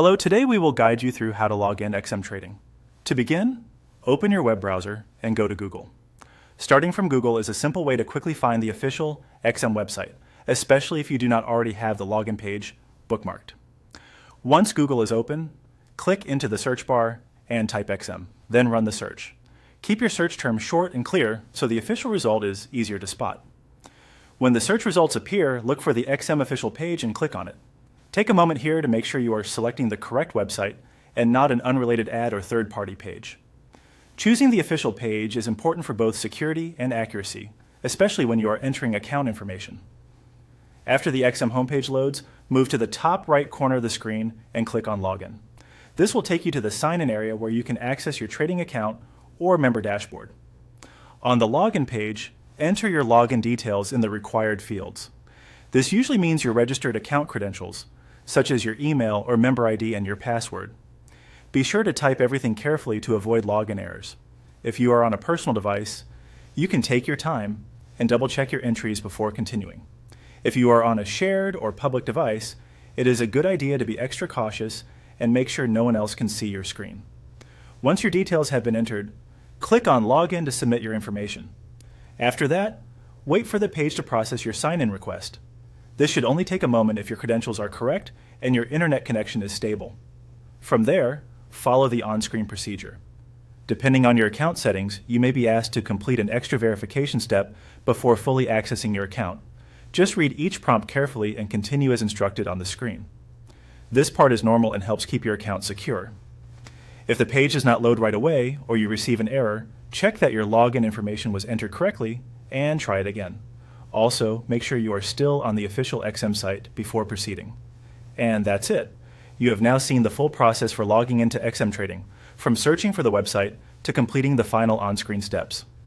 Hello, today we will guide you through how to log in XM Trading. To begin, open your web browser and go to Google. Starting from Google is a simple way to quickly find the official XM website, especially if you do not already have the login page bookmarked. Once Google is open, click into the search bar and type XM, then run the search. Keep your search term short and clear so the official result is easier to spot. When the search results appear, look for the XM official page and click on it. Take a moment here to make sure you are selecting the correct website and not an unrelated ad or third-party page. Choosing the official page is important for both security and accuracy, especially when you are entering account information. After the XM homepage loads, move to the top right corner of the screen and click on Login. This will take you to the sign-in area where you can access your trading account or member dashboard. On the Login page, enter your login details in the required fields. This usually means your registered account credentials, such as your email or member ID and your password. Be sure to type everything carefully to avoid login errors. If you are on a personal device, you can take your time and double-check your entries before continuing. If you are on a shared or public device, it is a good idea to be extra cautious and make sure no one else can see your screen. Once your details have been entered, click on Login to submit your information. After that, wait for the page to process your sign-in request. This should only take a moment if your credentials are correct and your internet connection is stable. From there, follow the on-screen procedure. Depending on your account settings, you may be asked to complete an extra verification step before fully accessing your account. Just read each prompt carefully and continue as instructed on the screen. This part is normal and helps keep your account secure. If the page does not load right away or you receive an error, check that your login information was entered correctly and try it again. Also, make sure you are still on the official XM site before proceeding. And that's it. You have now seen the full process for logging into XM Trading, from searching for the website to completing the final on-screen steps.